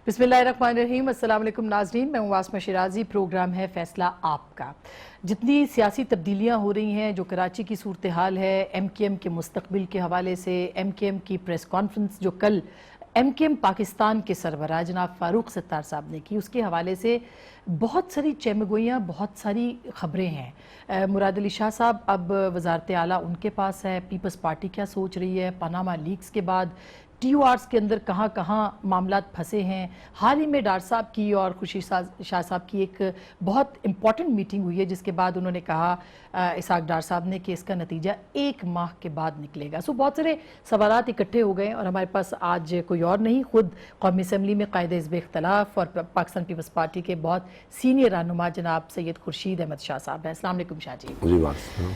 बिस्मिल्लाहिर्रहमानिर्रहीम। अस्सलाम वालेकुम नाज़रीन, मैं हूँ वास्मा शिराजी। प्रोग्राम है फैसला आपका। जितनी सियासी तब्दीलियाँ हो रही हैं, जो कराची की सूरत हाल है, MKM के मुस्तकबिल के हवाले से, MKM की प्रेस कॉन्फ्रेंस जो कल MKM पाकिस्तान के सरबराह जनाब फ़ारूक सत्तार साहब ने की, उसके हवाले से बहुत सारी चेमगोइयाँ, बहुत सारी ख़बरें हैं। मुराद अली शाह साहब अब वज़ारत आला उनके पास है। पीपल्स पार्टी क्या सोच रही है? पनामा लीक्स के बाद TORs के अंदर कहाँ कहाँ मामलात फंसे हैं। हाल ही में डार साहब की और खुशी शाह साहब की एक बहुत इंपॉर्टेंट मीटिंग हुई है, जिसके बाद उन्होंने कहा इसाक डार साहब ने कि इसका नतीजा 1 माह के बाद निकलेगा। सो बहुत सारे सवालात इकट्ठे हो गए और हमारे पास आज कोई और नहीं, खुद कौमी असम्बली में कायद हिज़्ब इख्तिलाफ और पाकिस्तान पीपल्स पार्टी के बहुत सीनियर रहनुमा जनाब सैयद खुर्शीद अहमद शाह साहब हैं। अस्सलाम वालेकुम शाह जी।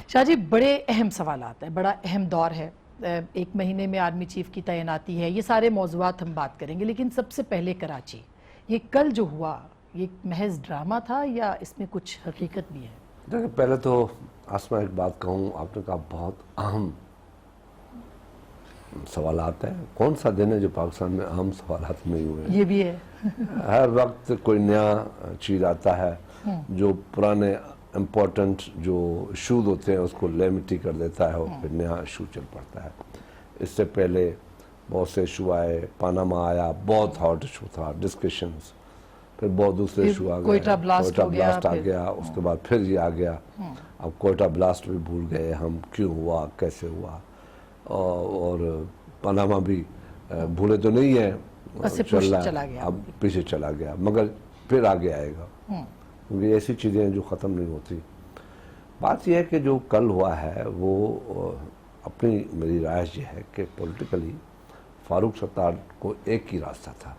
शाह जी, बड़े अहम सवालात हैं, बड़ा अहम दौर है। 1 महीने में आर्मी चीफ की तैनाती है, ये सारे मौज़ूआत हम बात करेंगे, लेकिन सबसे पहले कराची, ये कल जो हुआ, ये महज ड्रामा था या इसमें कुछ हकीकत भी है? देखिए, पहले तो आसमा एक बात कहूँ, आपने कहा बहुत अहम सवालात हैं। कौन सा दिन है जो पाकिस्तान में अहम सवालात नहीं हुए? ये भी है। हर वक्त कोई नया चीज़ आता है जो पुराने इम्पोर्टेंट जो इशूज़ होते हैं उसको लेमिटी कर देता है और फिर नया इशू चल पड़ता है। इससे पहले बहुत से इशू आए, पनामा आया, बहुत हॉट इशू था, डिस्कशंस, फिर बहुत दूसरे इशू आ गए, कोयटा ब्लास्ट आ गया, उसके बाद फिर ये आ गया। अब कोयटा ब्लास्ट भी भूल गए हम, क्यों हुआ, कैसे हुआ, और पनामा भी भूले तो नहीं है, चल रहा है, अब पीछे चला गया, मगर फिर आगे आएगा, क्योंकि ऐसी चीज़ें जो ख़त्म नहीं होती। बात यह है कि जो कल हुआ है वो अपनी मेरी राय ये है कि पॉलिटिकली फ़ारूक सत्तार को एक ही रास्ता था,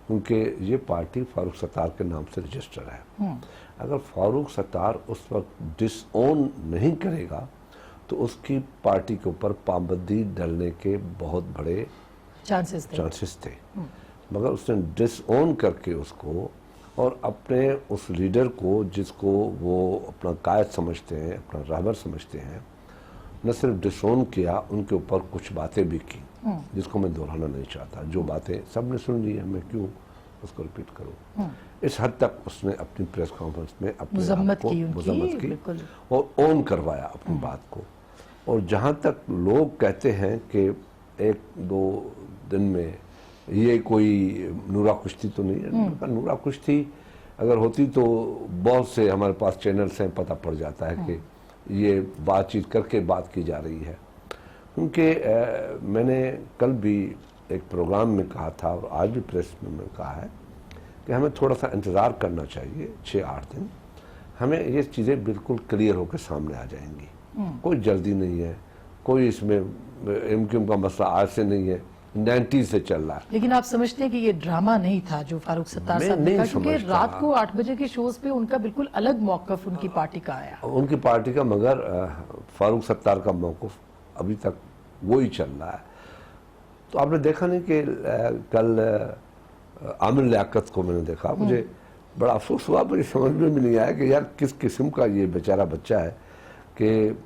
क्योंकि ये पार्टी फ़ारूक सत्तार के नाम से रजिस्टर है। अगर फ़ारूक सत्तार उस वक्त डिसओन नहीं करेगा तो उसकी पार्टी के ऊपर पाबंदी डलने के बहुत बड़े चांसेस थे। मगर उसने डिसओन करके उसको और अपने उस लीडर को, जिसको वो अपना कायद समझते हैं, अपना रहबर समझते हैं, न सिर्फ डिसओन किया, उनके ऊपर कुछ बातें भी की जिसको मैं दोहराना नहीं चाहता। जो बातें सब ने सुन ली है, मैं क्यों उसको रिपीट करूं। इस हद तक उसने अपनी प्रेस कॉन्फ्रेंस में अपनी मजम्मत की और ओन करवाया अपनी बात को। और जहां तक लोग कहते हैं कि 1-2 दिन में ये कोई नूरा कुश्ती तो नहीं है, नूरा कुश्ती अगर होती तो बहुत से हमारे पास चैनल्स हैं, पता पड़ जाता है कि ये बातचीत करके बात की जा रही है। क्योंकि मैंने कल भी एक प्रोग्राम में कहा था और आज भी प्रेस में मैंने कहा है कि हमें थोड़ा सा इंतज़ार करना चाहिए, 6-8 दिन, हमें ये चीज़ें बिल्कुल क्लियर होकर सामने आ जाएंगी। कोई जल्दी नहीं है, कोई इसमें MKM का मसला आज से नहीं है, 90 से चल रहा है। लेकिन आप समझते हैं कि ये ड्रामा नहीं था जो फ़ारूक सत्तार साहब ने कहा, क्योंकि रात को 8 बजे के शोज पे उनका बिल्कुल अलग मौक़िफ़ उनकी पार्टी का आया, उनकी पार्टी का, मगर फ़ारूक सत्तार का मौक़िफ़ अभी तक वही चल रहा है। तो आपने देखा नहीं कि कल आमिर लियाकत को मैंने देखा, मुझे बड़ा अफसोस हुआ, मुझे समझ में भी नहीं आया कि यार किस किस्म का ये बेचारा बच्चा है कि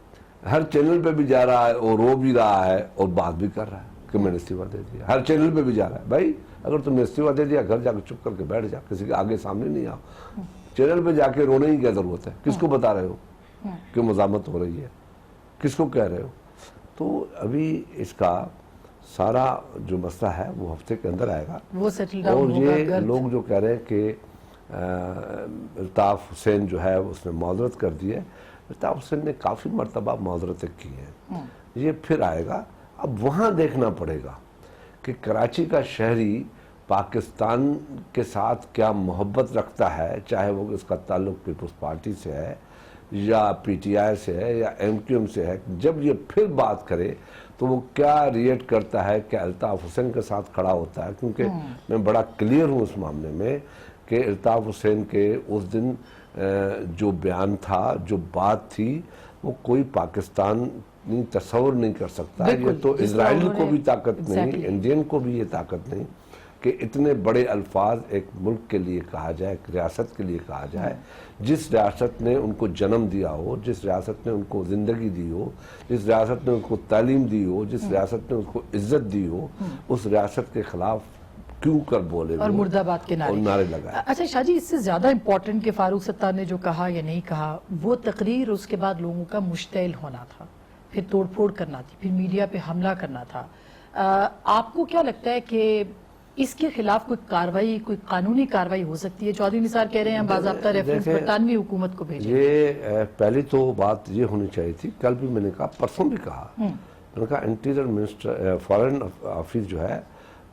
हर चैनल पे भी जा रहा है और रो भी रहा है और बात भी कर रहा है कि मैंने इस्तीफा दे दिया। हर चैनल पे भी जा रहा है। भाई, अगर तुमने इस्तीफा दे दिया, घर जाकर चुप करके बैठ जा, किसी के आगे सामने नहीं आओ। चैनल पे जाके रोने की क्या जरूरत है? किसको बता रहे हो कि मज़ामत हो रही है? किसको कह रहे हो? तो अभी इसका सारा जो मसला है वो हफ्ते के अंदर आएगा। वो सेटल डाउन और ये लोग जो कह रहे हैं कि अल्ताफ़ हुसैन जो है उसने माजरत कर दी है, अल्ताफ़ हुसैन ने काफ़ी मरतबा माजरतें की हैं, ये फिर आएगा। अब वहाँ देखना पड़ेगा कि कराची का शहरी पाकिस्तान के साथ क्या मोहब्बत रखता है, चाहे वो इसका ताल्लुक पीपल्स पार्टी से है या PTI से है या MKM से है। जब ये फिर बात करे तो वो क्या रिएक्ट करता है, क्या अल्ताफ़ हुसैन के साथ खड़ा होता है, क्योंकि मैं बड़ा क्लियर हूँ उस मामले में कि अल्ताफ़ हुसैन के उस दिन जो बयान था, जो बात थी, वो कोई पाकिस्तान तस्वर नहीं कर सकता। ये तो इजराइल को भी ताकत नहीं, इंडियन को भी ये ताकत नहीं कि इतने बड़े अल्फाज एक मुल्क के लिए कहा जाए, एक रियासत के लिए कहा जाए, जिस रियासत ने उनको जन्म दिया हो, जिस रियासत ने उनको ज़िंदगी दी हो, जिस रियासत ने उनको तालीम दी हो, जिस रियासत ने उनको इज्जत दी हो, उस रियासत के ख़िलाफ़ क्यों कर बोले और वो, मुर्दाबाद के और नारे लगाए। अच्छा शाहजी, इससे ज्यादा इम्पोर्टेंट कि फारूक सत्तार ने जो कहा या नहीं कहा, वो तकरीर उसके बाद लोगों का मुश्तइल होना था, फिर तोड़फोड़ करना थी, फिर मीडिया पे हमला करना था। आपको क्या लगता है कि इसके खिलाफ कोई कार्रवाई, कोई कानूनी कार्रवाई हो सकती है? चौधरी निसार कह रहे हैं हम बाज़ाब्ता रेफरेंस बरतानवी हुकूमत को भेजें। ये पहली तो बात ये होनी चाहिए थी, कल भी मैंने कहा, परसों भी कहा, मैंने कहा इंटीरियर मिनिस्टर फॉरेन ऑफिस जो है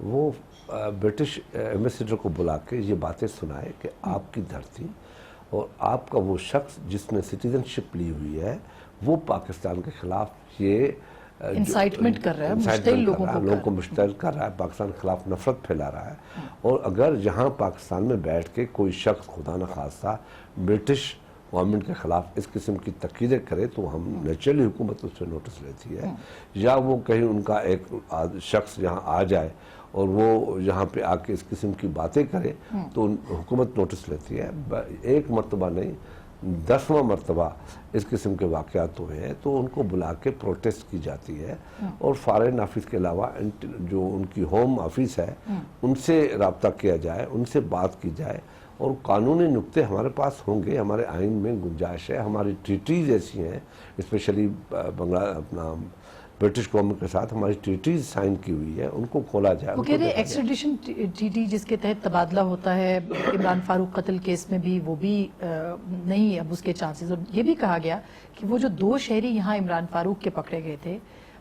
वो ब्रिटिश एम्बेसडर को बुला के ये बातें सुनाए कि आपकी धरती और आपका वो शख्स जिसने सिटीजनशिप ली हुई है वो पाकिस्तान के खिलाफ ये इंसाइटमेंट कर रहा है, मुश्तिल लोगों को मुश्तिल कर रहा है, पाकिस्तान के खिलाफ नफरत फैला रहा है। और अगर जहां पाकिस्तान में बैठ के कोई शख्स खुदा न खास्ता ब्रिटिश गवर्नमेंट के खिलाफ इस किस्म की तकीदें करे तो हम नेचुरली हुकूमत उससे नोटिस लेती है, या वो कहीं उनका एक शख्स यहाँ आ जाए और वो यहाँ पे आके इस किस्म की बातें करे तो हुकूमत नोटिस लेती है। एक मरतबा नहीं, 10वां मरतबा इस किस्म के वाक़यात हुए हैं तो उनको बुला के प्रोटेस्ट की जाती है। और फॉरेन ऑफिस के अलावा जो उनकी होम ऑफिस है उनसे रब्ता किया जाए, उनसे बात की जाए, और कानूनी नुक्ते हमारे पास होंगे, हमारे आइन में गुंजाइश है, हमारी ट्रीटीज़ ऐसी हैं, स्पेशली अपना ब्रिटिश गवर्नमेंट के साथ हमारी ट्रीटीज साइन की हुई है, उनको खोला जाए। वो कह रहे एक्स्ट्रेडिशन ट्रीटी जिसके तहत तबादला होता है, इमरान फारूक कत्ल केस में भी वो भी नहीं अब उसके चांसेस। और ये भी कहा गया कि वो जो 2 शहरी यहाँ इमरान फारूक के पकड़े गए थे,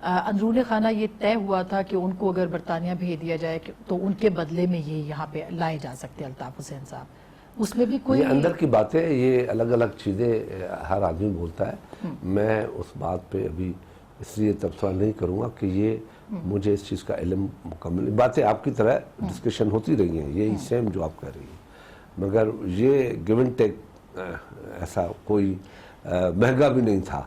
अंदरूनी खाना ये तय हुआ था कि उनको अगर बरतानिया भेज दिया जाए तो उनके बदले में ये यहाँ पे लाए जा सकते हैं अल्ताफ हुसैन साहब। उसमें भी कोई अंदर की बातें, ये अलग अलग चीज़ें हर आदमी बोलता है। मैं उस बात पे अभी इसलिए तबसरा नहीं करूँगा कि ये मुझे इस चीज़ का इल्म मुकम्मल, बातें आपकी तरह डिस्कशन होती रही हैं, यही सेम जो आप कह रही हैं, मगर ये गिव एंड टेक ऐसा कोई महंगा भी नहीं था।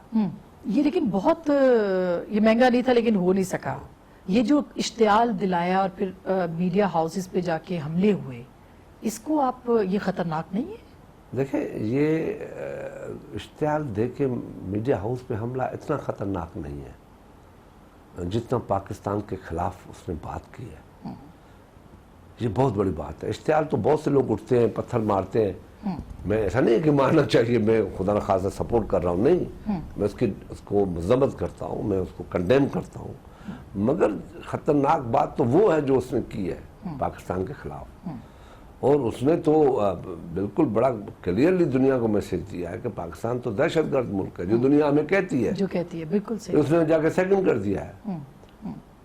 ये लेकिन बहुत ये महंगा नहीं था लेकिन हो नहीं सका। ये जो इश्तियाल दिलाया और फिर मीडिया हाउसेस पे जाके हमले हुए, इसको आप ये खतरनाक नहीं है? देखें, ये इश्तिहार दे के मीडिया हाउस पे हमला इतना ख़तरनाक नहीं है जितना पाकिस्तान के ख़िलाफ़ उसने बात की है। ये बहुत बड़ी बात है। इश्तिहार तो बहुत से लोग उठते हैं, पत्थर मारते हैं, मैं ऐसा नहीं है कि मारना चाहिए, मैं खुदा न खासा सपोर्ट कर रहा हूँ, नहीं, मैं उसको मजम्मत करता हूँ, मैं उसको कंडेम करता हूँ, मगर ख़तरनाक बात तो वो है जो उसने की है पाकिस्तान के ख़िलाफ़। और उसने तो बिल्कुल बड़ा क्लियरली दुनिया को मैसेज दिया है कि पाकिस्तान तो दहशतगर्द मुल्क है, जो दुनिया हमें कहती है, जो कहती है, बिल्कुल सही। उसने जाके सेकंड कर दिया है।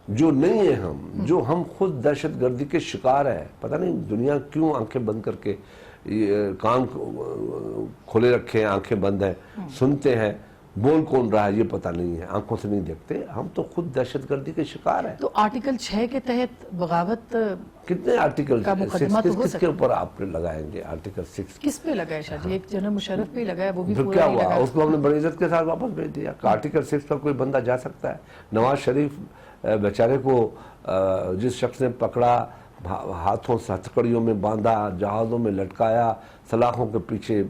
जो नहीं है हम, जो हम खुद दहशतगर्दी के शिकार है। पता नहीं दुनिया क्यों आंखें बंद करके, कान खोले रखे हैं, आंखें बंद हैं, सुनते हैं, बोल कौन रहा है ये पता नहीं है, आंखों से नहीं देखते। हम तो खुद दहशतगर्दी के शिकार हैं। तो आर्टिकल 6 के तहत बगावत कितने आर्टिकल का मुकदमा तो हो सकता है? किसके ऊपर आप लगाएंगे आर्टिकल 6? किस पे लगाए शाह जी? एक जनरल मुशर्रफ पे लगाया, वो भी फिर पूरा क्या नहीं हुआ? लगा। उसको हमने बड़ी इज्जत के साथ वापस भेज दिया। आर्टिकल 6 पर कोई बंदा जा सकता है? नवाज शरीफ बेचारे को जिस शख्स ने पकड़ा, हाथों से हथकड़ियों में बांधा, जहाज़ों में लटकाया, सलाखों के पीछे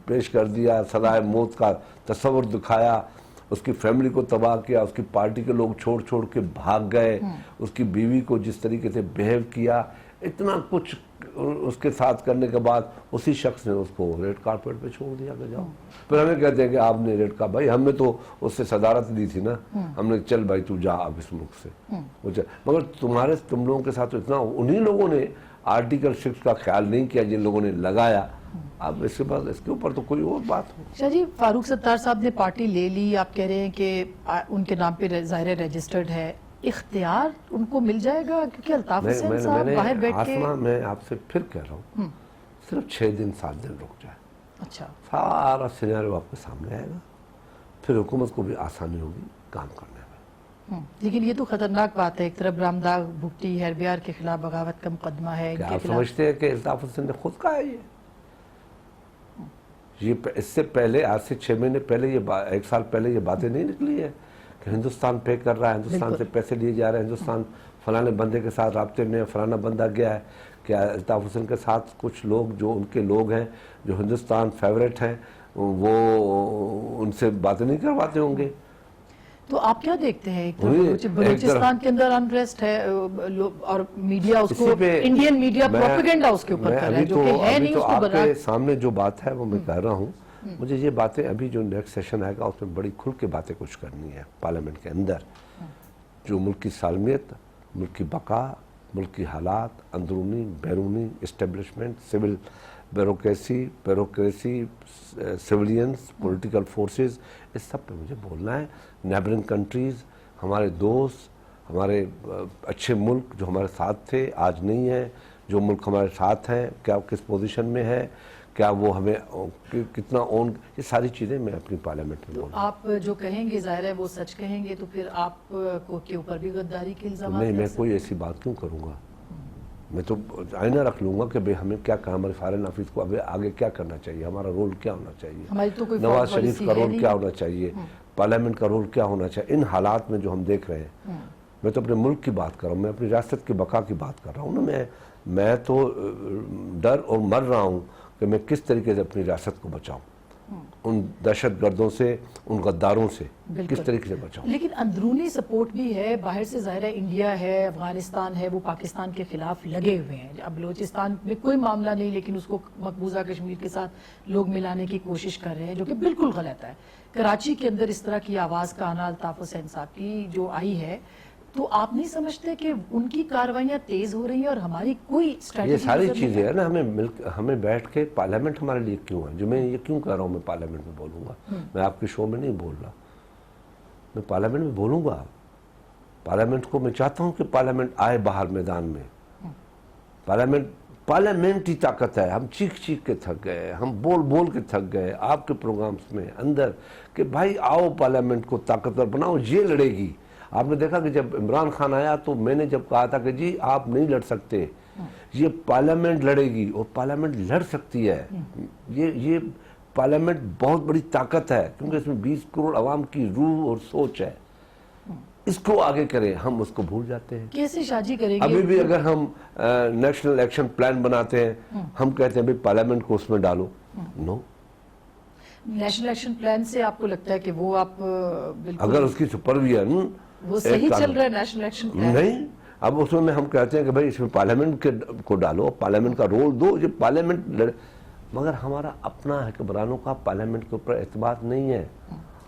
पेश कर दिया, सजाए मौत का तस्वर दिखाया, उसकी फैमिली को तबाह किया, उसकी पार्टी के लोग छोड़ छोड़ के भाग गए, उसकी बीवी को जिस तरीके से बिहेव किया, इतना कुछ उसके साथ करने के बाद उसी शख्स ने उसको रेड कारपेट पे छोड़ दिया कि जाओ। फिर हमें कहते हैं कि आपने रेड का, भाई हमने तो उससे सदारत दी थी ना, हमने चल भाई तू जा अब इस मुल्क से। मगर तुम लोगों के साथ तो इतना, उन्हीं लोगों ने आर्टिकल 6 का ख्याल नहीं किया जिन लोगों ने लगाया। अब इसके बाद इसके ऊपर तो कोई और बात हो। शाह जी, फारूक सत्तार साहब ने पार्टी ले ली, आप कह रहे हैं कि उनके नाम पे ज़ाहिर रजिस्टर्ड है, इख्तियार उनको मिल जाएगा? क्योंकि अल्ताफ हुसैन साहब बाहर बैठ के, मैं आपसे फिर कह रहा हूँ, सिर्फ 6 दिन 7 दिन रुक जाए, अच्छा, सारा सिनेरियो आपके सामने आएगा, फिर हुकूमत को भी आसानी होगी काम करने में। लेकिन ये तो खतरनाक बात है। एक तरफ रामदाग भुट्टी हेरबियार के खिलाफ बगावत का मुकदमा है, क्या आप समझते हैं कि अल्ताफ हुसैन ने खुद कहा है ये इससे पहले, आज से 6 महीने पहले, ये 1 साल पहले ये बातें नहीं निकली है कि हिंदुस्तान पे कर रहा है, हिंदुस्तान से पैसे लिए जा रहे हैं, हिंदुस्तान फलाने बंदे के साथ राब्ते में, फलाना बंदा गया है। क्या अल्ताफ हुसैन के साथ कुछ लोग जो उनके लोग हैं, जो हिंदुस्तान फेवरेट हैं, वो उनसे बातें नहीं करवाते होंगे? तो आप क्या देखते हैं, एक बलूचिस्तान के अंदर अनरेस्ट है और मीडिया उसको इसी पे इंडियन मीडिया प्रोपेगेंडा उसके ऊपर कर रहा है, जो कि है नहीं, तो उसको आपके सामने जो बात है वो मैं कह रहा हूँ। मुझे ये बातें अभी जो नेक्स्ट सेशन आएगा उसमें बड़ी खुल के बातें कुछ करनी है पार्लियामेंट के अंदर, जो मुल्क की सालमियत, मुल्क की बका, मुल्क की हालात, अंदरूनी बैरूनी establishment, civil bureaucracy, civilians, political forces, इस सब पे मुझे बोलना है। नेबरिंग कंट्रीज़, हमारे दोस्त, हमारे अच्छे मुल्क जो हमारे साथ थे आज नहीं है, जो मुल्क हमारे साथ हैं क्या किस पोजीशन में है, क्या वो हमें कितना ओन, ये सारी चीज़ें मैं अपनी पार्लियामेंट में बोलूँगा। आप जो कहेंगे जाहिर है वो सच कहेंगे, तो फिर आप को के ऊपर भी गद्दारी के इल्जाम नहीं, मैं कोई ऐसी बात क्यों करूँगा। मैं तो आईना रख लूँगा कि भाई हमें क्या काम, हमारे फॉरेन ऑफिस को अभी आगे क्या करना चाहिए, हमारा रोल क्या होना चाहिए, हमारी तो कोई नवाज शरीफ का रोल क्या होना चाहिए, पार्लियामेंट का रोल क्या होना चाहिए। इन हालात में जो हम देख रहे हैं, मैं तो अपने मुल्क की बात कर रहा हूँ, मैं अपनी रियासत की बका की बात कर रहा हूँ ना। मैं तो डर और मर रहा हूँ कि मैं किस तरीके से अपनी रियासत को बचाऊँ, उन दहशत गर्दों से, उन गद्दारों से किस तरीके से बचाऊं। लेकिन अंदरूनी सपोर्ट भी है, बाहर से जाहिर है इंडिया है, अफगानिस्तान है, वो पाकिस्तान के खिलाफ लगे हुए हैं। अब बलूचिस्तान में कोई मामला नहीं, लेकिन उसको मकबूजा कश्मीर के साथ लोग मिलाने की कोशिश कर रहे हैं, जो कि बिल्कुल गलत है। कराची के अंदर इस तरह की आवाज़ का आना अल्ताफ हुसैन साहब की जो आई है, तो आप नहीं समझते कि उनकी कार्रवाइयाँ तेज हो रही हैं और हमारी कोई स्ट्रैटेजी? ये सारी चीजें है ना, हमें बैठ के पार्लियामेंट हमारे लिए क्यों है, जो मैं ये क्यों कह रहा हूँ, मैं पार्लियामेंट में बोलूँगा। मैं आपके शो में नहीं बोल रहा, मैं पार्लियामेंट में बोलूँगा। पार्लियामेंट को मैं चाहता हूँ कि पार्लियामेंट आए बाहर मैदान में। पार्लियामेंट ही ताकत है। हम चीख चीख के थक गए, हम बोल बोल के थक गए आपके प्रोग्राम्स में अंदर कि भाई आओ पार्लियामेंट को ताकतवर बनाओ, ये लड़ेगी। आपने देखा कि जब इमरान खान आया तो मैंने जब कहा था कि जी आप नहीं लड़ सकते, ये पार्लियामेंट लड़ेगी, और पार्लियामेंट लड़ सकती है। ये पार्लियामेंट बहुत बड़ी ताकत है, क्योंकि इसमें 20 करोड़ आवाम की रूह और सोच है। इसको आगे करें, हम उसको भूल जाते हैं। कैसे शाजी करेंगे? अभी भी अगर हम नेशनल एक्शन प्लान बनाते हैं, हम कहते हैं भाई पार्लियामेंट को उसमें डालो। नो, नेशनल एक्शन प्लान से आपको लगता है कि वो आप बिल्कुल, अगर उसकी सुपरविजन वो सही चल रहा है नेशनल एक्शन प्लान? नहीं, अब उसमें हम कहते हैं कि भाई इसमें पार्लियामेंट को डालो, पार्लियामेंट का रोल दो, ये पार्लियामेंट मगर हमारा अपना हुक्मरानों का पार्लियामेंट के ऊपर एतमाद नहीं है।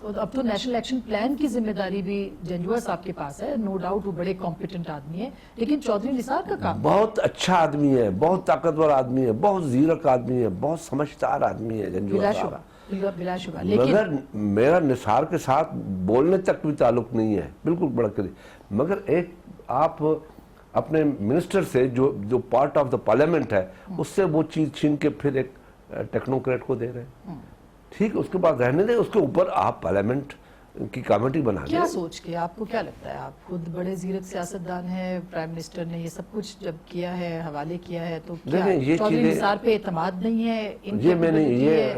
तो अब तो नेशनल एक्शन प्लान की जिम्मेदारी भी जंजुआ साहब के पास है, नो डाउट वो बड़े कॉम्पिटेंट आदमी है, लेकिन चौधरी निसार का काम, बहुत अच्छा आदमी है, बहुत ताकतवर आदमी है, बहुत जीरक आदमी है, बहुत समझदार आदमी है जंजुआ साहब, बिलाशुबा। मगर मेरा निसार के साथ बोलने तक भी ताल्लुक नहीं है, बिल्कुल बड़क। मगर एक आप अपने मिनिस्टर से जो पार्ट ऑफ द पार्लियामेंट है, उससे वो चीज छीन के फिर एक टेक्नोक्रेट को दे रहे हैं। ठीक, उसके बाद रहने दें, उसके ऊपर आप पार्लियामेंट की कमेटी बना क्या सोच के, आपको क्या लगता है? आप खुद बड़े जीरक सियासतदान हैं, प्राइम मिनिस्टर ने ये सब कुछ जब किया है, हवाले किया है, तो क्या चौधरी निसार पे एतमाद नहीं है? ये मैंने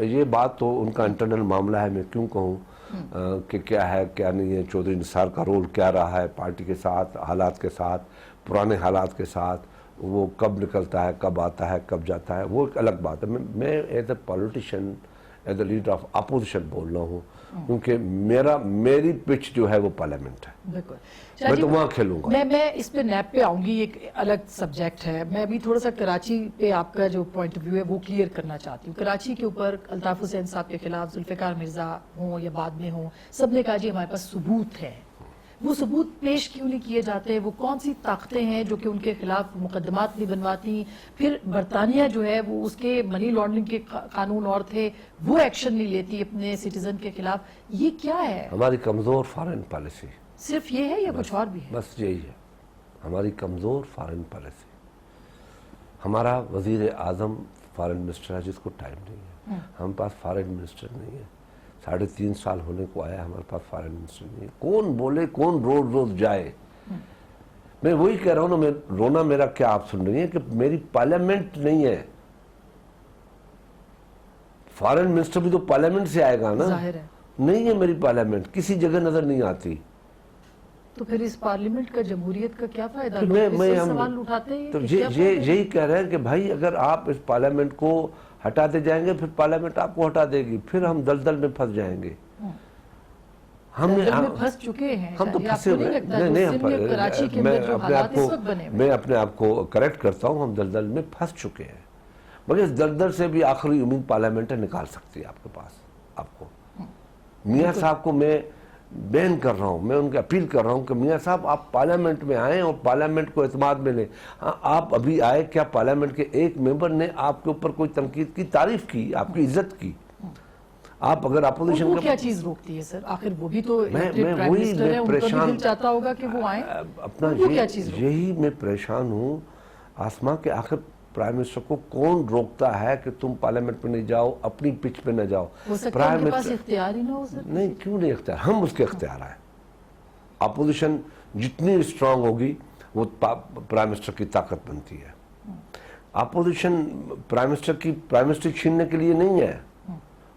ये बात तो उनका इंटरनल मामला है, मैं क्यों कहूँ कि क्या है क्या नहीं है, चौधरी निसार का रोल क्या रहा है पार्टी के साथ, हालात के साथ, पुराने हालात के साथ, वो कब निकलता है, कब आता है, कब जाता है, वो एक अलग बात है। मैं as a politician, as the leader of opposition बोल रहा हूँ, क्योंकि मेरी पिच जो है वो पार्लियामेंट है। बिल्कुल, मैं तो वहाँ खेलूंगा। मैं इस पे नैब पे आऊंगी, एक अलग सब्जेक्ट है। मैं अभी थोड़ा सा कराची पे आपका जो पॉइंट ऑफ व्यू है वो क्लियर करना चाहती हूँ। कराची के ऊपर अल्ताफ हुसैन साहब के खिलाफ जुल्फिकार मिर्जा हो या बाद में हो, सबने कहा जी हमारे पास सबूत है। वो सबूत पेश क्यों नहीं किए जाते? वो कौन सी ताकतें हैं जो कि उनके खिलाफ मुकदमात नहीं बनवाती? फिर बरतानिया जो है वो उसके मनी लॉन्ड्रिंग के कानून और थे, वो एक्शन नहीं लेती अपने सिटीजन के खिलाफ। ये क्या है? हमारी कमजोर फॉरेन पॉलिसी सिर्फ ये है या कुछ और भी है? बस यही है हमारी कमजोर फॉरेन पॉलिसी। हमारा वजीर आजम फॉरेन मिनिस्टर है जिसको टाइम नहीं है, हमारे पास फॉरेन मिनिस्टर नहीं है। 3.5 साल होने को आया, हमारे पास फॉरेन मिनिस्टर नहीं है। कौन बोले, कौन रोज रोज जाए? मैं वही कह रहा हूं ना, मैं रोना मेरा क्या आप सुन रही हैं कि मेरी पार्लियामेंट नहीं है। फॉरेन मिनिस्टर भी तो पार्लियामेंट से आएगा ना, जाहिर है। नहीं है मेरी पार्लियामेंट, किसी जगह नजर नहीं आती। तो फिर इस पार्लियामेंट का, जमहूरियत का क्या फायदा? तो लोग सवाल उठाते हैं तो यही कह रहे हैं कि भाई अगर आप इस पार्लियामेंट को हटाते जाएंगे, फिर पार्लियामेंट आपको हटा देगी, फिर हम दलदल में फंस जाएंगे। हमने दलदल में फंस चुके हैं। हम तो शायद फंसे आपको नहीं हुए लगता जो सिंध में कराची के अंदर जो हालात इस वक्त बने हुए मैं अपने आप को करेक्ट करता हूँ, हम दलदल में फंस चुके हैं, मगर इस दलदल से भी आखिरी उम्मीद पार्लियामेंट निकाल सकती है आपके पास आपको। मियाँ साहब को मैं बैन कर रहा हूँ, मैं उनकी अपील कर रहा हूँ कि मियाँ साहब आप पार्लियामेंट में आएँ और पार्लियामेंट को एतमाद में लें। हाँ, आप अभी आए, क्या पार्लियामेंट के एक मेंबर ने आपके ऊपर कोई तनकीद की, तारीफ की, आपकी इज्जत की? आप अगर अपोजिशन वो क्या चीज रोकती है सर? आखिर वो भी तो मैं प्राइम वही मिनिस्टर है, मैं उनका भी परेशान दिल चाहता होगा कि वो आए। अपना वो क्या चीज रोकती है? यही मैं परेशान हूँ आसमा के, आखिर प्राइम मिनिस्टर को कौन रोकता है कि तुम पार्लियामेंट में नहीं जाओ, अपनी पिच पे न जाओ? हो सकता है उनके पास इख्तियार ही ना हो सर। नहीं, क्यों नहीं इख्तियार, हम उसके इख्तियार हैं। अपोजिशन जितनी स्ट्रांग होगी वो प्राइम मिनिस्टर की ताकत बनती है। अपोजिशन प्राइम मिनिस्टर छीनने के लिए नहीं है,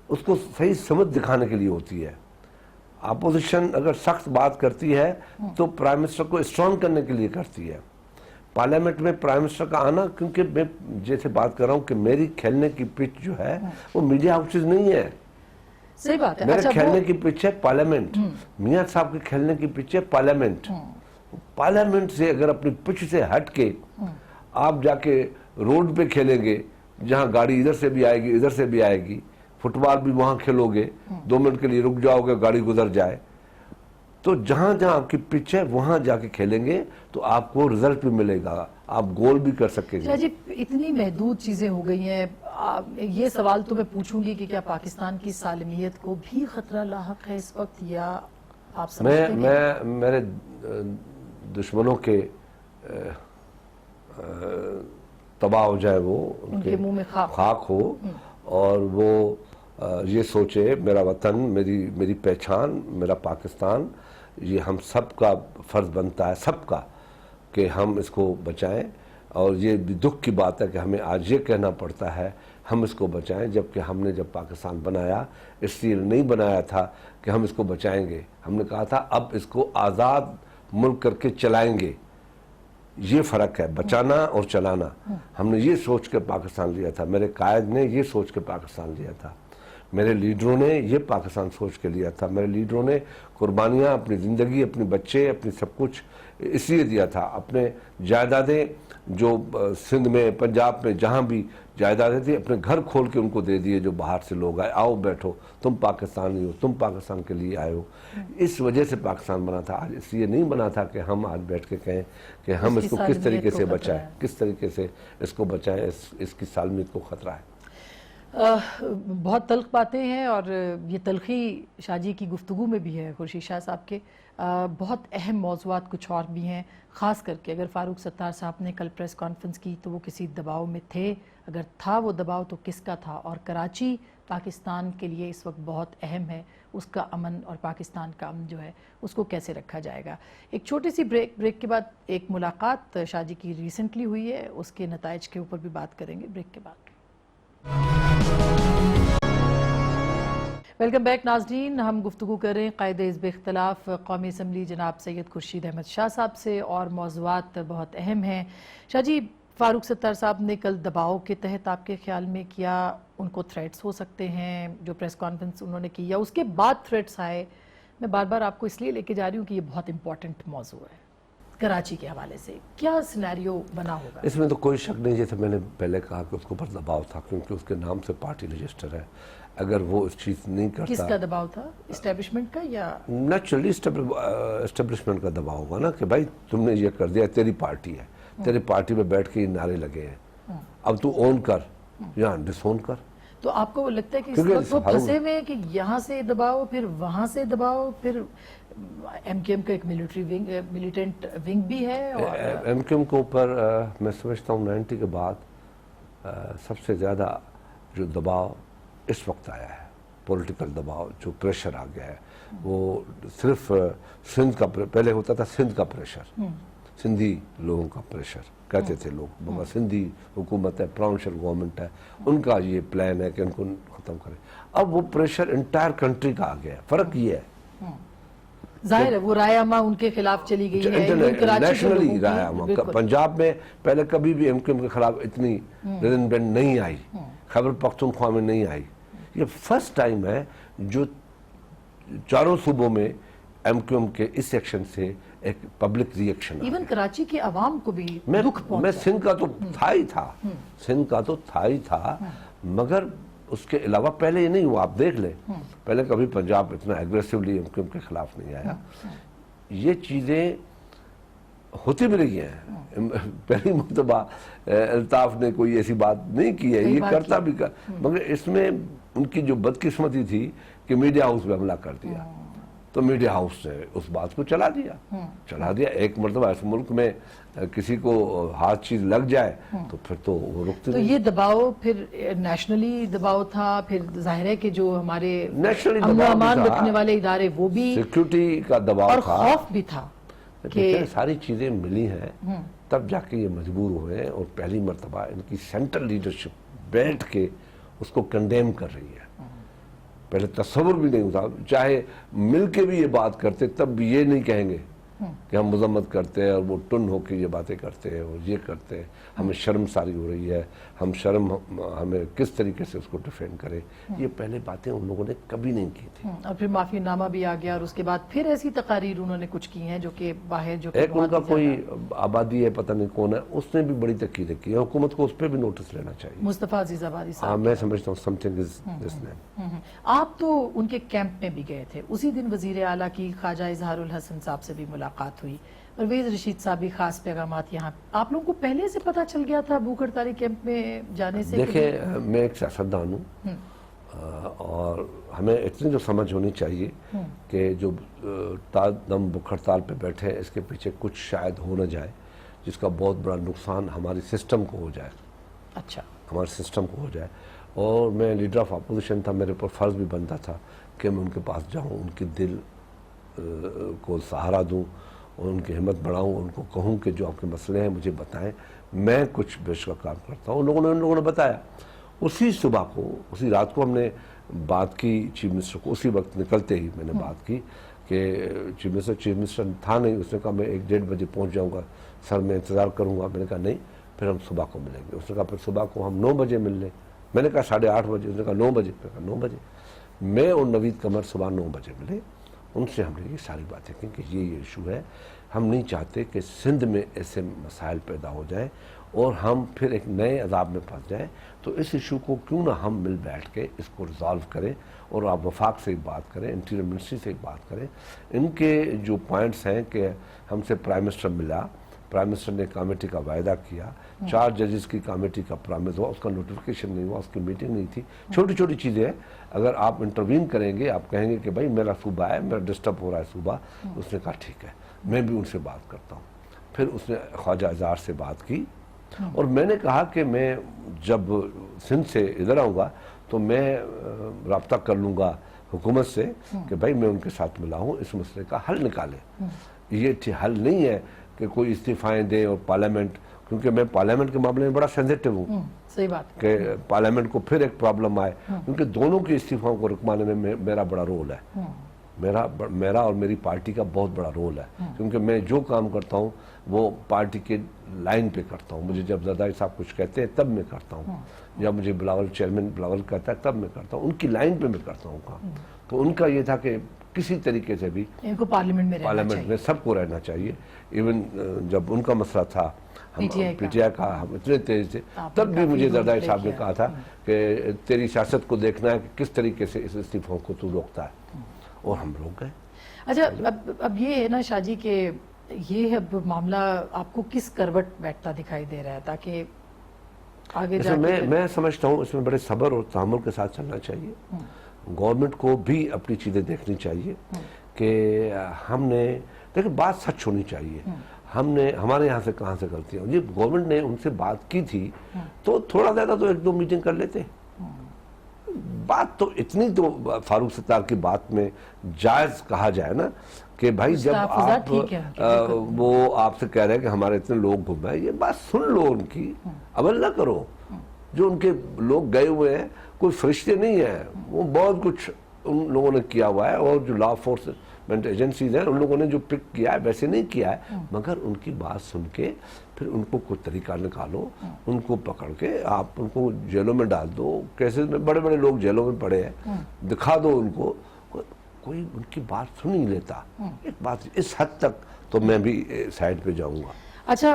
उसको सही समझ दिखाने के लिए होती है। अपोजिशन अगर सख्त बात करती है तो प्राइम मिनिस्टर को स्ट्रांग करने के लिए करती है। पार्लियामेंट में प्राइम मिनिस्टर का आना, क्योंकि मैं जैसे बात कर रहा हूँ कि मेरी खेलने की पिच जो है वो मीडिया हाउसेज नहीं है, सही बात है। मेरे अच्छा, खेलने की पिच है पार्लियामेंट। मियाँ साहब के खेलने की पिच है पार्लियामेंट। पार्लियामेंट से अगर अपनी पिच से हट के आप जाके रोड पे खेलेंगे, जहाँ गाड़ी इधर से भी आएगी इधर से भी आएगी, फुटबॉल भी वहां खेलोगे, 2 मिनट के लिए रुक जाओगे, गाड़ी गुजर जाए, तो जहां जहां आपकी पिच है वहां जाके खेलेंगे तो आपको रिजल्ट भी मिलेगा, आप गोल भी कर सकेंगे। जी, इतनी महदूद चीजें हो गई हैं, ये सवाल तो मैं पूछूंगी कि क्या पाकिस्तान की सालमियत को भी खतरा लाहक है इस वक्त, या आप समझते हैं? मैं मेरे दुश्मनों के तबाह हो जाए, वो उनके मुंह में खाक हो, और वो ये सोचे मेरा वतन, मेरी पहचान, मेरा पाकिस्तान, ये हम सब का फ़र्ज़ बनता है, सबका, कि हम इसको बचाएं। और ये भी दुख की बात है कि हमें आज ये कहना पड़ता है हम इसको बचाएं, जबकि हमने जब पाकिस्तान बनाया इसलिए नहीं बनाया था कि हम इसको बचाएंगे, हमने कहा था अब इसको आज़ाद मुल्क करके चलाएंगे। ये फ़र्क है, बचाना और चलाना। हमने ये सोच के पाकिस्तान लिया था, मेरे कायद ने ये सोच के पाकिस्तान लिया था, मेरे लीडरों ने ये पाकिस्तान सोच के लिया था, मेरे लीडरों ने कुर्बानियाँ, अपनी ज़िंदगी, अपने बच्चे, अपनी सब कुछ इसलिए दिया था। अपने जायदादें जो सिंध में, पंजाब में, जहाँ भी जायदादें थी, अपने घर खोल के उनको दे दिए जो बाहर से लोग आए, आओ बैठो, तुम पाकिस्तानी हो, तुम पाकिस्तान के लिए आए हो। इस वजह से पाकिस्तान बना था। आज इसलिए नहीं बना था कि हम आज बैठ के कहें कि हम इसको किस तरीके से बचाएं, किस तरीके से इसको बचाएं, इसकी सालमियत को ख़तरा है। बहुत तल्ख बातें हैं, और ये तलखी शाहजी की गुफ्तगू में भी है, खुर्शीद शाह साहब के। बहुत अहम मौज़ूआत कुछ और भी हैं, ख़ास करके अगर फ़ारूक सत्तार साहब ने कल प्रेस कॉन्फ्रेंस की तो वो किसी दबाव में थे, अगर था वो दबाव तो किसका था, और कराची पाकिस्तान के लिए इस वक्त बहुत अहम है, उसका अमन और पाकिस्तान का अमन जो है उसको कैसे रखा जाएगा। एक छोटी सी ब्रेक के बाद एक मुलाकात शाहजी की रिसेंटली हुई है, उसके नताइज के ऊपर भी बात करेंगे ब्रेक के बाद। वेलकम बैक नाज़रीन, हम गुफ्तगू कर रहे हैं क़ायदे हिज़्ब इख्तिलाफ़ कौमी असम्बली जनाब सैयद खुर्शीद अहमद शाह साहब से, और मौज़ूआत बहुत अहम हैं। शाह जी, फ़ारूक सत्तार साहब ने कल दबाव के तहत आपके ख्याल में किया, उनको थ्रेट्स हो सकते हैं जो प्रेस कॉन्फ्रेंस उन्होंने की, या उसके बाद थ्रेट्स आए? मैं बार बार आपको इसलिए लेके जा रही हूँ कि ये बहुत इंपॉर्टेंट मौजू है। कराची के हवाले से क्या सिनेरियो बना होगा? इसमें तो कोई शक नहीं, जैसे मैंने पहले कहा कि उसके ऊपर दबाव था, क्योंकि उसके नाम से पार्टी रजिस्टर है। अगर वो इस चीज़ नहीं करता, किसका दबाव था? इस्टेब्लिशमेंट का, या नेचुरली इस्टेब्लिशमेंट का दबाव होगा ना, कि भाई तुमने ये कर दिया, तेरी पार्टी है, तेरी पार्टी में बैठ के ये नारे लगे हैं, अब तू ओन कर या डिसोन कर। तो आपको लगता है कि इस वक्त वो फंसे हुए हैं कि यहाँ से दबाओ, फिर वहाँ से दबाओ, फिर एमकेएम का एक मिलिटेंट विंग भी है, और एमकेएम के ऊपर मैं समझता हूँ 90 के बाद सबसे ज़्यादा जो दबाव इस वक्त आया है, पॉलिटिकल दबाव, जो प्रेशर आ गया है, वो सिर्फ सिंध का, पहले होता था सिंध का प्रेशर, सिंधी लोगों का प्रेशर, कहते थे लोग बाबा सिंधी हुकूमत है, प्रोविंशियल गवर्नमेंट है, उनका ये प्लान है कि उनको ख़त्म करें। अब वो प्रेशर इंटायर कंट्री का आ गया है। फ़र्क ये है, जाहिर है वो रायमा उनके खिलाफ चली गई है, नेशनली रायमा। पंजाब में पहले कभी भी एमकेएम के खिलाफ इतनी रेजिडेंट नहीं आई, खैबर पख्तूनख्वा में नहीं आई। ये फर्स्ट टाइम है जो चारों सूबों में एमक्यूएम के इस एक्शन से एक पब्लिक रिएक्शन। इवन कराची के अवाम को भी दुख मैं पहुंचा। सिंध का तो था ही था, सिंध का तो था ही था, मगर उसके अलावा पहले ये नहीं हुआ। आप देख लें, पहले कभी पंजाब इतना एग्रेसिवली एमक्यूएम के खिलाफ नहीं आया। ये चीजें होती भी रही हैं। पहली मरतबा अल्ताफ ने कोई ऐसी बात नहीं की है, ये करता भी कर, मगर इसमें उनकी जो बदकिस्मती थी कि मीडिया हाउस पे हमला कर दिया, तो मीडिया हाउस ने उस बात को चला दिया। एक मरतबा इस मुल्क में किसी को हाथ चीज लग जाए तो फिर तो वो रुकती तो ये दबाव फिर नेशनली दबाव था, फिर जाहिर है कि जो हमारे नेशनली अमन रखने वाले इदारे वो भी, सिक्योरिटी का दबाव और था, खौफ भी था कि सारी चीजें मिली हैं, तब जाके ये मजबूर हुए। और पहली मरतबा इनकी सेंट्रल लीडरशिप बैठ के उसको कंडेम कर रही है। पहले तस्वुर भी नहीं होता, चाहे मिलके भी ये बात करते तब भी ये नहीं कहेंगे कि हम मजम्मत करते हैं और वो टुन होकर ये बातें करते हैं और ये करते हैं, हमें शर्मसारी हो रही है, हमें किस तरीके से उसको डिफेंड करें। ये पहले बातें उन लोगों ने कभी नहीं की थी। और फिर माफीनामा भी आ गया और उसके बाद फिर ऐसी तकारीर उन्होंने कुछ की हैं जो कि बाहर जो एक उनका कोई आबादी है, पता नहीं कौन है, उसने भी बड़ी तकीदें की है। हुकूमत को उस पर भी नोटिस लेना चाहिए। मुस्तफा अजीजाबादी साहब। हाँ, मैं समझता हूँ समथिंग इज दिस नेम। आप तो उनके कैंप में भी गए थे, उसी दिन वजीर आला की ख्वाजा इजहारुल हसन साहब से भी मुलाकात हुई, परवेज रशीद साहब भी खास पैगामात यहाँ। आप लोगों को पहले से पता चल गया था भूख हड़ताली कैंप में जाने से? देखिए, मैं एक सियासतदान हूँ और हमें इतनी जो समझ होनी चाहिए कि जो तादम भूख हड़ताल पे बैठे हैं इसके पीछे कुछ शायद हो न जाए जिसका बहुत बड़ा नुकसान हमारी सिस्टम को हो जाए। अच्छा, हमारे सिस्टम को हो जाए। और मैं लीडर ऑफ अपोजिशन था, मेरे ऊपर फ़र्ज़ भी बनता था कि मैं उनके पास जाऊँ, उनकी दिल को सहारा दूँ और उनकी हिम्मत बढ़ाऊँ, उनको कहूँ कि जो आपके मसले हैं मुझे बताएं, मैं कुछ बेश का काम करता हूँ। उन लोगों ने बताया। उसी सुबह को, उसी रात को हमने बात की चीफ मिनिस्टर को, उसी वक्त निकलते ही मैंने बात की कि चीफ मिनिस्टर था नहीं, उसने कहा मैं 1-1:30 बजे पहुँच जाऊँगा सर, मैं इंतज़ार करूँगा। मैंने कहा नहीं, फिर हम सुबह को मिलेंगे। उसने कहा फिर सुबह को हम 9 बजे मिल लें। मैंने कहा 8:30 बजे। उसने कहा 9 बजे। मैंने कहा 9 बजे। मैं और नवीद कमर सुबह 9 बजे मिले। उनसे हमने ये सारी बातें की कि ये इशू है, हम नहीं चाहते कि सिंध में ऐसे मसाइल पैदा हो जाए और हम फिर एक नए अजाब में फंस जाएं, तो इस इशू को क्यों ना हम मिल बैठ के इसको रिजॉल्व करें और आप वफाक से बात करें, इंटीरियर मिनिस्ट्री से बात करें। इनके जो पॉइंट्स हैं कि हमसे प्राइम मिनिस्टर मिला, प्राइम मिनिस्टर ने कमेटी का वायदा किया, 4 जजेस की कमेटी का प्रॉमिस हुआ, उसका नोटिफिकेशन नहीं हुआ, उसकी मीटिंग नहीं थी। छोटी छोटी चीज़ें हैं, अगर आप इंटरवीन करेंगे, आप कहेंगे कि भाई मेरा सूबा है, मेरा डिस्टर्ब हो रहा है सूबा। उसने कहा ठीक है, मैं भी उनसे बात करता हूँ। फिर उसने ख्वाजा इजहार से बात की और मैंने कहा कि मैं जब सिंध से इधर आऊँगा तो मैं रब्ता कर लूँगा हुकूमत से कि भाई मैं उनके साथ मिला हूँ, इस मसले का हल निकालें। ये हल नहीं है कि कोई इस्तीफाएँ दें और पार्लियामेंट, क्योंकि मैं पार्लियामेंट के मामले में बड़ा सेंसिटिव हूँ। सही बात कि पार्लियामेंट को फिर एक प्रॉब्लम आए, क्योंकि दोनों के इस्तीफाओं को रुकवाने में मेरा बड़ा रोल है। मेरा और मेरी पार्टी का बहुत बड़ा रोल है, क्योंकि मैं जो काम करता हूँ वो पार्टी के लाइन पे करता हूँ। मुझे जब जरदारी साहब कुछ कहते हैं तब मैं करता हूँ, या मुझे चेयरमैन बिलावल कहता है तब मैं करता हूँ, उनकी लाइन पे मैं करता हूँ काम। तो उनका ये था कि किसी तरीके से भी इनको पार्लियामेंट में सबको रहना चाहिए। इवन जब उनका मसला था पीटीआई का, हम इतने तेज थे, तब भी मुझे जरदारी साहब ने कहा था कि तेरी सियासत को देखना है कि किस तरीके से इस इस्तीफों को तू रोकता है, और हम लोग गए। अच्छा, अब ये है ना शाहजी के ये अब मामला आपको किस करवट बैठता दिखाई दे रहा है, ताकि आगे जाके मैं समझता हूँ इसमें बड़े सब्र और तहम्मुल के साथ चलना चाहिए। गवर्नमेंट को भी अपनी चीज़ें देखनी चाहिए कि हमने, देखिए बात सच होनी चाहिए। हमने, हमारे यहाँ से कहाँ से गलतियाँ, जी गवर्नमेंट ने उनसे बात की थी तो थोड़ा ज़्यादा तो 1-2 मीटिंग कर लेते। बात तो इतनी तो फारूक सत्तार की बात में जायज़ कहा जाए ना कि भाई जब आप वो आपसे कह रहे हैं कि हमारे इतने लोग घूम रहे हैं, ये बात सुन लो उनकी, अमल ना करो। जो उनके लोग गए हुए हैं कोई फरिश्ते नहीं है, वो बहुत कुछ उन लोगों ने किया हुआ है, और जो लॉ एनफोर्समेंट एजेंसीज हैं उन लोगों ने जो पिक किया है वैसे नहीं किया है, मगर उनकी बात सुन के फिर उनको कोई तरीका निकालो, उनको पकड़ के आप उनको जेलों में डाल दो। केसेस में बड़े बड़े लोग जेलों में पड़े हैं, दिखा दो उनको, कोई उनकी बात सुन नहीं लेता। एक बात इस हद तक तो मैं भी साइड पे जाऊंगा। अच्छा,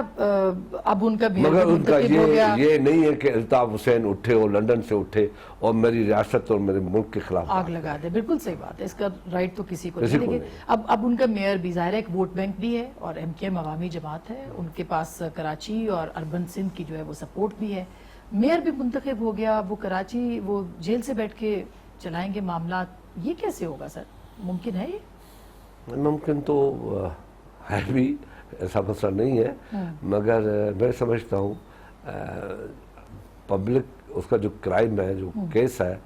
अब उनका मगर उनका हो गया। ये नहीं है कि अल्ताफ हुसैन उठे और लंदन से उठे और मेरी रियासत और मेरे मुल्क के खिलाफ आग लगा दे। बिल्कुल सही बात है, इसका राइट तो किसी को किसी नहीं। को लेकिन अब उनका मेयर भी ज़ाहिर है एक वोट बैंक भी है और एमकेएम अवामी जमात है, उनके पास कराची और अर्बन सिंध की जो है वो सपोर्ट भी है। मेयर भी मुंतखब हो गया, वो कराची वो जेल से बैठ के चलाएंगे मामला। ये कैसे होगा सर, मुमकिन है ये? मुमकिन तो है भी, ऐसा मसला नहीं है, मगर मैं समझता हूँ पब्लिक उसका जो क्राइम है, जो केस है,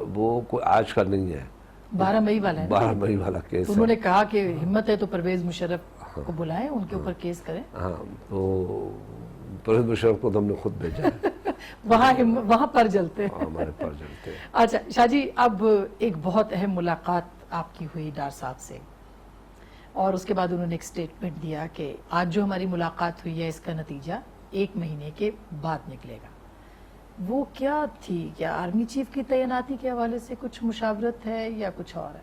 वो कोई आज का नहीं है। 12 मई वाला है ना? 12 मई वाला केस तो उन्होंने कहा कि हिम्मत है तो परवेज मुशर्रफ को बुलाएं, उनके ऊपर केस करें। हाँ, तो परवेज मुशर्रफ को तो हमने खुद भेजा है। वहां पर जलते हैं, हमारे पर जलते हैं। अच्छा शाहजी, अब एक बहुत अहम मुलाकात आपकी हुई डार साहब से और उसके बाद उन्होंने एक स्टेटमेंट दिया कि आज जो हमारी मुलाकात हुई है इसका नतीजा 1 महीने के बाद निकलेगा। वो क्या थी? क्या आर्मी चीफ की तैनाती के हवाले से कुछ मुशावरत है या कुछ और है?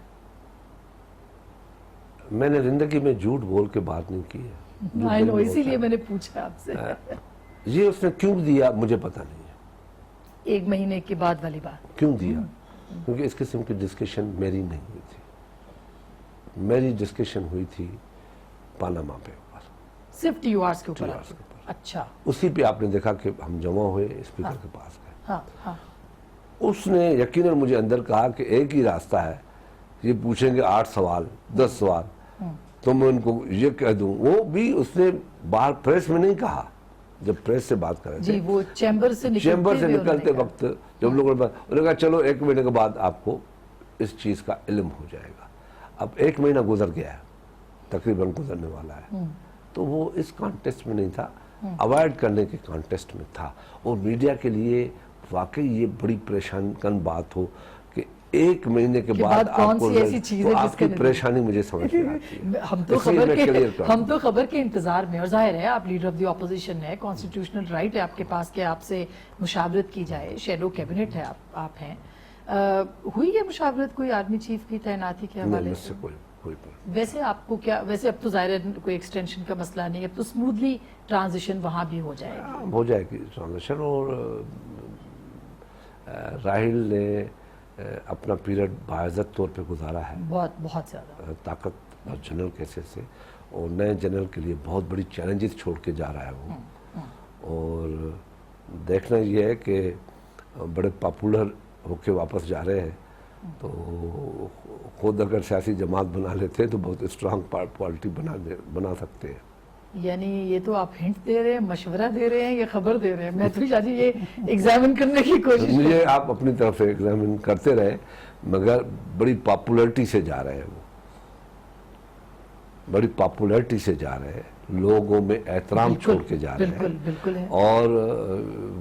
मैंने जिंदगी में झूठ बोल के बात नहीं की है। आई नो, इसीलिए मैंने पूछा आपसे। ये उसने क्यों दिया मुझे पता नहीं है। 1 महीने के बाद वाली बात क्यों दिया? क्योंकि इस किस्म की डिस्कशन मेरी नहीं हुई थी। मेरी डिस्कशन हुई थी पानामा पे ऊपर, सिर्फ टीयूआरस के ऊपर। TURs के ऊपर। अच्छा, उसी पे आपने देखा कि हम जमा हुए, स्पीकर के पास गए। हाँ हाँ। उसने यकीनन मुझे अंदर कहा कि एक ही रास्ता है, ये पूछेंगे 8 सवाल 10 सवाल तो मैं उनको ये कह दूं। वो भी उसने बाहर प्रेस में नहीं कहा, जब प्रेस से बात कर रहे जी, थे, वो चैम्बर से निकलते वक्त जब लोगों ने उन्होंने कहा चलो 1 महीने के बाद आपको इस चीज का इल्म हो जाएगा। अब 1 महीना गुजर गया है, तकरीबन गुजरने वाला है, तो वो इस कॉन्टेस्ट में नहीं था, अवॉइड करने के कॉन्टेस्ट में था। और मीडिया के लिए वाकई ये बड़ी परेशान बात हो कि 1 महीने के बाद आपको ऐसी चीज है आपकी परेशानी मुझे समझ में आती है। हम तो खबर के इंतजार में, और जाहिर है आप लीडर ऑफ द ऑपोजिशन है, कॉन्स्टिट्यूशनल राइट है आपके पास कि आपसे मुशावरत की जाए, शैडो कैबिनेट है आप हैं। हुई है मुशावरत कोई आर्मी चीफ की तैनाती के हवाले से? वैसे आपको क्या, वैसे अब तो जाहिर है कोई एक्सटेंशन का मसला नहीं है, अब तो स्मूथली ट्रांजिशन वहां भी हो जाएगी। हो जाएगी ट्रांजिशन। और राहिल ने अपना पीरियड बाइज्जत तौर पे गुजारा है, बहुत ज्यादा ताकत और जनरल कैसे से, और नए जनरल के लिए बहुत बड़ी चैलेंजेस छोड़ के जा रहा है वो। और देखना ये है कि बड़े पॉपुलर होके वापस जा रहे हैं, तो खुद अगर सियासी जमात बना लेते हैं तो बहुत स्ट्रांग पॉलिटी बना सकते हैं। यानी ये तो आप हिंट दे रहे हैं, मशवरा दे रहे हैं, ये खबर दे रहे हैं। मैं तो शादी ये एग्जामिन करने की कोशिश मुझे आप अपनी तरफ से एग्जामिन करते रहे, मगर बड़ी पॉपुलैरिटी से जा रहे हैं वो, बड़ी पॉपुलैरिटी से जा रहे हैं, लोगों में एहतराम छोड़ के जा रहे हैं। बिल्कुल है। और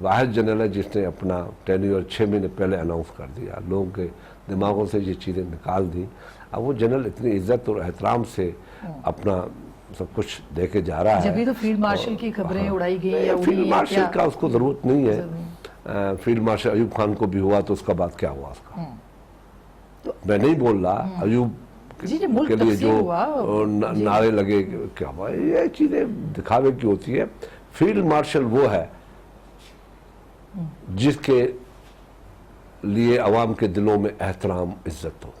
वाहिद जनरल है जिसने अपना टेन्योर 6 महीने पहले अनाउंस कर दिया, लोगों के दिमागों से ये चीज़ें निकाल दी। अब वो जनरल इतनी इज्जत और एहतराम से अपना सब कुछ देके जा रहा है। जब भी तो फील्ड मार्शल की खबरें उड़ाई गई या फील्ड मार्शल का उसको जरूरत नहीं है। फील्ड मार्शल अयूब खान को भी हुआ तो उसका बाद क्या हुआ उसका, तो मैं नहीं बोल रहा अयूब के लिए जो नारे लगे क्या हुआ, ये चीजें दिखावे की होती है। फील्ड मार्शल वो है जिसके लिए अवाम के दिलों में एहतराम इज्जत हो,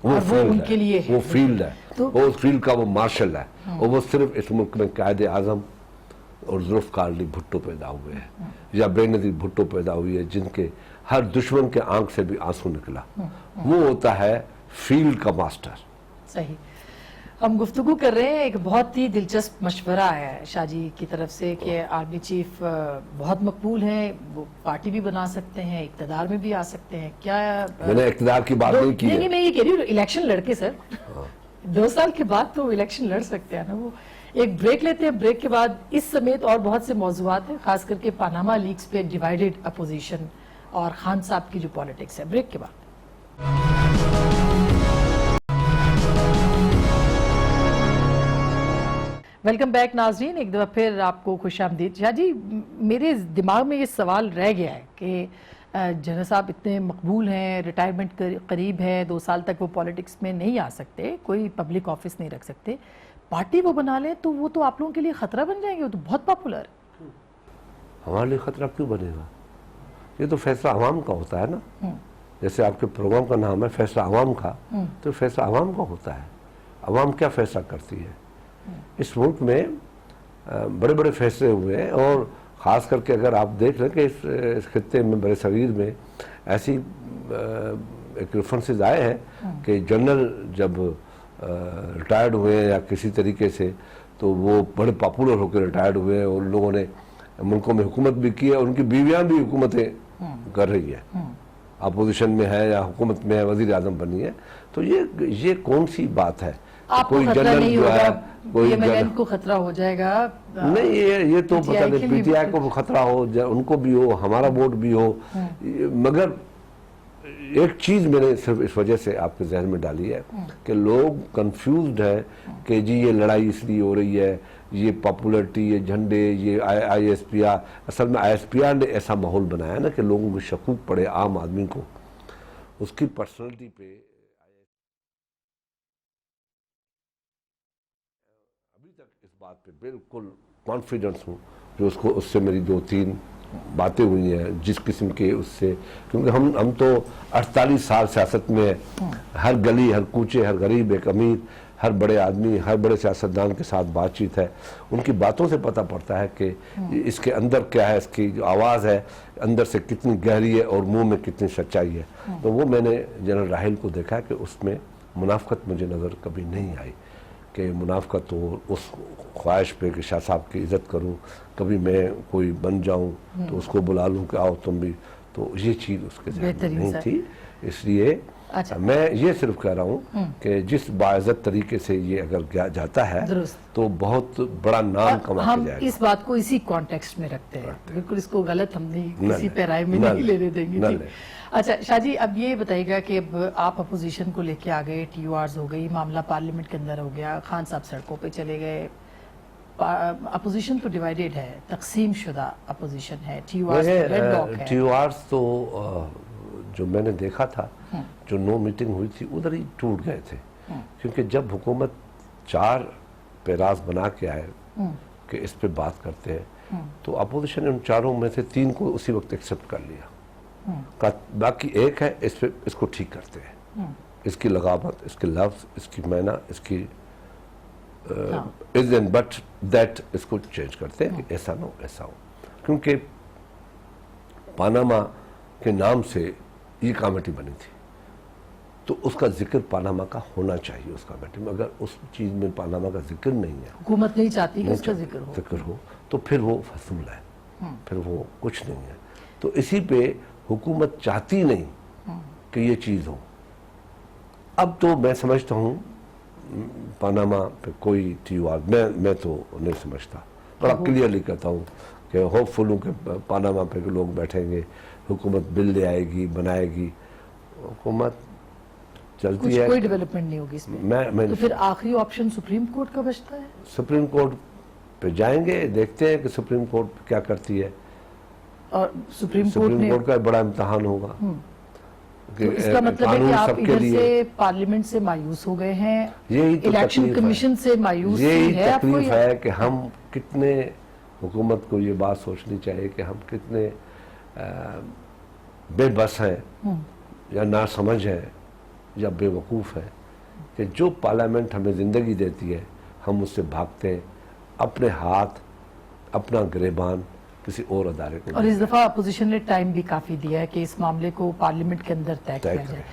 वो उनके लिए वो फील्ड है, तो वो फील्ड का वो मार्शल है। और वो सिर्फ इस मुल्क में कायदे आजम और जुल्फ़िकार अली भुट्टो पैदा हुए हैं या बेनज़ीर भुट्टो पैदा हुई है, जिनके हर दुश्मन के आंख से भी आंसू निकला। वो होता है फील्ड का मास्टर। सही। हम गुफ्तगू कर रहे हैं, एक बहुत ही दिलचस्प मशवरा है शाहजी की तरफ से कि आर्मी चीफ बहुत मकबूल हैं, वो पार्टी भी बना सकते हैं, इक़्तिदार में भी आ सकते हैं। क्या मैंने इक़्तिदार की बात नहीं की है। मैं ये कह रही हूँ इलेक्शन लड़के सर 2 साल के बाद तो इलेक्शन लड़ सकते हैं ना। वो एक ब्रेक लेते हैं, ब्रेक के बाद इस समेत और बहुत से मौज़ूआत हैं, खास करके पानामा लीक्स पे डिवाइडेड अपोजिशन और खान साहब की जो पॉलिटिक्स है। ब्रेक के बाद वेलकम बैक नाजरीन, एक दफ़ा फिर आपको खुश आमदीद। शाह जी, मेरे दिमाग में ये सवाल रह गया है कि जनरल साहब इतने मकबूल हैं, रिटायरमेंट करीब है, 2 साल तक वो पॉलिटिक्स में नहीं आ सकते, कोई पब्लिक ऑफिस नहीं रख सकते, पार्टी वो बना लें तो वो तो आप लोगों के लिए खतरा बन जाएंगे, वो तो बहुत पॉपुलर है। हमारे लिए खतरा क्यों बनेगा? ये तो फैसला आवाम का होता है ना। जैसे आपके प्रोग्राम का नाम है फैसला आवाम का, तो फैसला आवाम का होता है। आवाम क्या फैसला करती है? इस मुल्क में बड़े बड़े फैसले हुए हैं, और ख़ास करके अगर आप देख लें कि इस खित्ते में, बड़े शरीर में ऐसी एक रेफरेंसेज आए हैं कि जनरल जब रिटायर्ड हुए या किसी तरीके से, तो वो बड़े पॉपुलर होकर रिटायर्ड हुए, और उन लोगों ने मुल्कों में हुकूमत भी की है, और उनकी बीवियाँ भी हुकूमतें कर रही है, अपोजिशन में है या हुकूमत में है, वजीर आजम बनी है। तो ये कौन सी बात है? आपको खतरा नहीं होगा, पीएमएलएन को खतरा हो जाएगा? नहीं, ये तो पता नहीं, पीटीआई को खतरा हो, उनको भी हो, हमारा वोट भी हो, मगर एक चीज मैंने सिर्फ इस वजह से आपके जहन में डाली है कि लोग कंफ्यूज्ड है कि जी ये लड़ाई इसलिए हो रही है, ये पॉपुलरिटी, ये झंडे, ये आईएसपीआर। असल में आईएसपीआर ने ऐसा माहौल बनाया ना कि लोगों को शकूक पड़े, आम आदमी को उसकी पर्सनैलिटी पे। अभी तक इस बात पे बिल्कुल कॉन्फिडेंस हूँ कि उसको, उससे मेरी 2-3 बातें हुई हैं जिस किस्म के उससे, क्योंकि हम तो 48 साल सियासत में हैं। हर गली, हर कूचे, हर गरीब, एक अमीर, हर बड़े आदमी, हर बड़े सियासतदान के साथ बातचीत है। उनकी बातों से पता पड़ता है कि इसके अंदर क्या है, इसकी जो आवाज़ है अंदर से कितनी गहरी है और मुंह में कितनी सच्चाई है। तो वो मैंने जनरल राहिल को देखा कि उसमें मुनाफकत मुझे नज़र कभी नहीं आई, कि मुनाफकत हो उस ख्वाहिश पे कि शाह साहब की इज़्ज़त करूं, कभी मैं कोई बन जाऊं तो उसको बुला लूं कि आओ तुम भी, तो ये चीज़ उसके ज़हन में नहीं थी। इसलिए मैं ये सिर्फ कह रहा हूं कि जिस बाइज़्ज़त तरीके से ये अगर जाता है तो बहुत बड़ा नाम कमा के जाएगा। हम इस बात को इसी कॉन्टेक्स्ट में रखते हैं, बिल्कुल इसको गलत हम नहीं किसी पे राय में नहीं लेने देंगे। अच्छा शाह जी, अब ये बताइएगा कि अब आप अपोजिशन को लेके आ गए, टीयूआरस हो गई, मामला पार्लियामेंट के अंदर हो गया, खान साहब सड़कों पे चले गए, अपोजिशन तो डिवाइडेड है, तकसीम शुदा अपोजिशन है, टीयूआरस तो जो मैंने देखा था, जो नो मीटिंग हुई थी उधर ही टूट गए थे, क्योंकि जब हुकूमत 4 पैराज बना के आए कि इस पे बात करते हैं, तो अपोजिशन ने उन 4 में से 3 को उसी वक्त एक्सेप्ट कर लिया, बाकी एक है इस पे, इसको ठीक करते हैं, इसकी लगावत, इसके लफ्ज, इसकी मैना, इसकी इज एंड बट दैट, इसको चेंज करते हैं कि ऐसा ना हो, ऐसा हो। क्योंकि पानामा के नाम से ये कमेटी बनी थी, तो उसका जिक्र पानामा का होना चाहिए उस कमेटी में। अगर उस चीज में पानामा का जिक्र नहीं है, हुकूमत नहीं चाहती कि उसका जिक्र हो, तो फिर वो फसूल है, फिर वो कुछ नहीं है। तो इसी पे हुकूमत चाहती नहीं कि ये चीज हो। अब तो मैं समझता हूँ पानामा पे कोई टीयूआर, मैं तो नहीं समझता, बड़ा क्लियरली कहता हूँ कि होपफुल हूँ कि पानामा पे लोग बैठेंगे, हुकूमत बिल ले आएगी, बनाएगी, हुकूमत चलती है, कोई डेवलपमेंट नहीं होगी इसमें। मैं तो फिर आखिरी ऑप्शन सुप्रीम कोर्ट का बचता है। सुप्रीम कोर्ट पे जाएंगे, देखते हैं कि सुप्रीम कोर्ट क्या करती है, और सुप्रीम कोर्ट का बड़ा इम्तहान होगा। तो इसका मतलब है कि आप इधर से पार्लियामेंट से मायूस हो गए हैं, यही तो इलेक्शन कमीशन से मायूस है। यही तकलीफ है कि हम कितने, हुकूमत को ये बात सोचनी चाहिए कि हम कितने बेबस हैं या नासमझ हैं या बेवकूफ़ हैं कि जो पार्लियामेंट हमें ज़िंदगी देती है हम उससे भागते हैं, अपने हाथ, अपना गिरेबान किसी और अदारे को। और इस दफा अपोजिशन ने टाइम भी काफी दिया है कि इस मामले को पार्लियामेंट के अंदर तय किया जाए।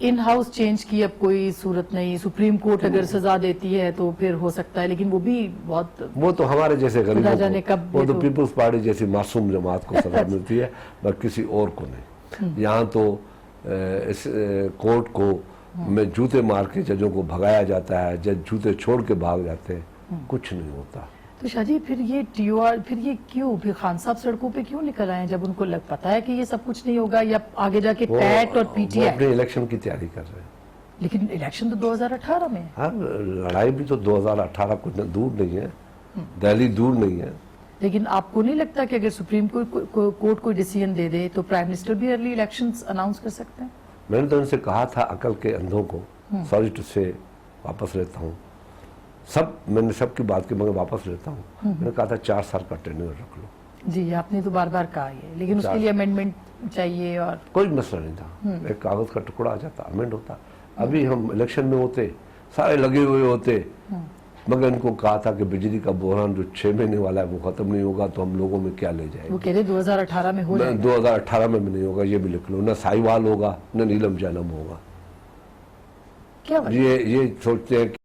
इन हाउस चेंज की अब कोई सूरत नहीं, सुप्रीम कोर्ट अगर सजा देती है तो फिर हो सकता है, लेकिन वो भी बहुत, वो तो हमारे जैसे गरीबों को, वो तो तो पीपल्स पार्टी जैसी मासूम जमात को सजा मिलती है, पर किसी और को नहीं। यहाँ तो इस कोर्ट को में जूते मार के जजों को भगाया जाता है, जज जूते छोड़ के भाग जाते हैं, कुछ नहीं होता। तो शाह जी फिर ये टीयूआर, फिर ये क्यों, फिर खान साहब सड़कों पे क्यों निकल आए जब उनको लग पता है कि ये सब कुछ नहीं होगा, या आगे जाके पैट और पीटीआई अपने इलेक्शन की तैयारी कर रहे हैं। लेकिन इलेक्शन तो 2018 में है। हाँ, लड़ाई भी तो 2018 कुछ दूर नहीं है, दिल्ली दूर नहीं है, लेकिन आपको नहीं लगता कि अगर सुप्रीम कोर्ट कोई डिसीजन दे दे तो प्राइम मिनिस्टर भी अर्ली इलेक्शंस अनाउंस कर सकते हैं? मैंने तो उनसे कहा था, अकल के अंधों को, सॉरी टू से वापस लेता हूँ, मैंने सबकी बात की मगर वापस लेता हूँ। मैंने कहा था 4 साल का टेन्योर रख लो। जी, आपने तो बार बार कहा है, लेकिन उसके लिए अमेंडमेंट चाहिए और कोई मसला नहीं था, एक कागज का टुकड़ा आ जाता, अमेंड होता। अभी हम इलेक्शन में होते, सारे लगे हुए होते, मगर इनको कहा था कि बिजली का बहरान जो 6 महीने वाला है वो खत्म नहीं होगा तो हम लोगों में क्या ले जाएंगे। वो कह रहे 2018 में हो जाएगा। 2018 में भी नहीं होगा, ये भी लिख लो। न साहिवाल होगा न नीलम जैनम होगा। क्या ये सोचते हैं कि